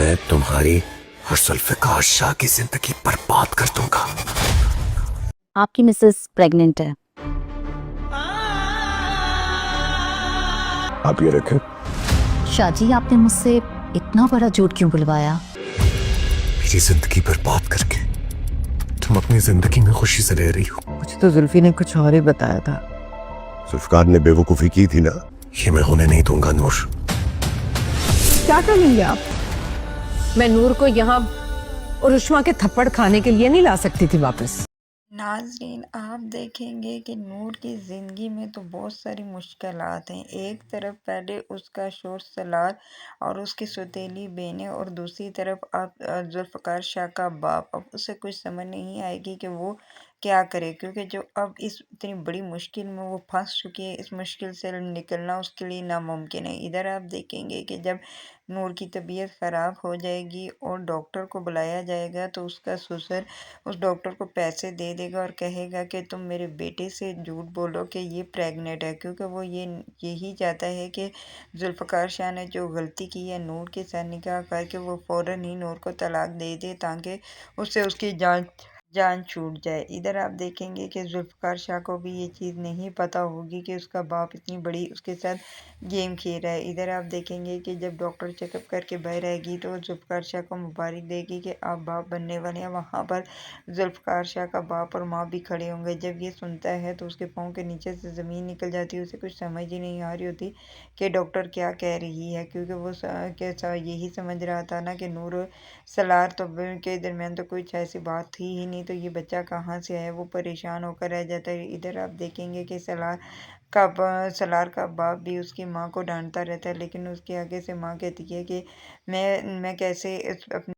میں تمہاری اور ذوالفقار شاہ کی زندگی برباد کر دوں گا۔ آپ کی مسز پریگننٹ ہے۔ آپ یہ رکھیں۔ شاہ جی، آپ نے مجھ سے اتنا بڑا جھوٹ کیوں بلوایا؟ میری زندگی برباد کر کے تم اپنی زندگی میں خوشی سے رہ رہی ہو۔ مجھے تو زلفی نے کچھ اور ہی بتایا تھا۔ ذوالفقار نے بے وقوفی کی تھی نا، یہ میں ہونے نہیں دوں گا نور۔ کیا کریں گے آپ؟ میں نور کو یہاں رشما کے تھپڑ کھانے کے لیے نہیں لا سکتی تھی واپس۔ ناظرین، آپ دیکھیں گے کہ نور کی زندگی میں تو بہت ساری مشکلات ہیں۔ ایک طرف پہلے اس کا شوہر سالار اور اس کی سوتیلی بہنیں، اور دوسری طرف اب ذوالفقار شاہ کا باپ۔ اب اسے کچھ سمجھ نہیں آئے گی کہ وہ کیا کرے، کیونکہ جو اب اس اتنی بڑی مشکل میں وہ پھنس چکی ہے، اس مشکل سے نکلنا اس کے لیے ناممکن ہے۔ ادھر آپ دیکھیں گے کہ جب نور کی طبیعت خراب ہو جائے گی اور ڈاکٹر کو بلایا جائے گا تو اس کا سسر اس ڈاکٹر کو پیسے دے دے گا اور کہے گا کہ تم میرے بیٹے سے جھوٹ بولو کہ یہ پریگننٹ ہے، کیونکہ وہ یہی چاہتا ہے کہ ذوالفقار شاہ نے جو غلطی کی ہے نور کے ساتھ نکاح کر کے وہ فوراً ہی نور کو طلاق دے دے تاکہ اس سے اس کی جان چھوٹ جائے۔ ادھر آپ دیکھیں گے کہ ذوالفقار شاہ کو بھی یہ چیز نہیں پتہ ہوگی کہ اس کا باپ اتنی بڑی اس کے ساتھ گیم کھیل رہا ہے۔ ادھر آپ دیکھیں گے کہ جب ڈاکٹر چیک اپ کر کے باہر آئے گی تو ذوالفقار شاہ کو مبارک دے گی کہ آپ باپ بننے والے ہیں۔ وہاں پر ذوالفقار شاہ کا باپ اور ماں بھی کھڑے ہوں گے۔ جب یہ سنتا ہے تو اس کے پاؤں کے نیچے سے زمین نکل جاتی ہے، اسے کچھ سمجھ ہی نہیں آ رہی ہوتی کہ ڈاکٹر کیا کہہ رہی ہے، کیونکہ وہ یہی سمجھ رہا تھا نا کہ نور سالار تو کے درمیان تو کچھ ایسی بات تھی ہی نہیں، تو یہ بچہ کہاں سے آیا، وہ پریشان ہو کر رہ جاتا ہے۔ ادھر آپ دیکھیں گے کہ سالار کا باپ بھی اس کی ماں کو ڈانٹتا رہتا ہے، لیکن اس کے آگے سے ماں کہتی ہے کہ میں کیسے اپنے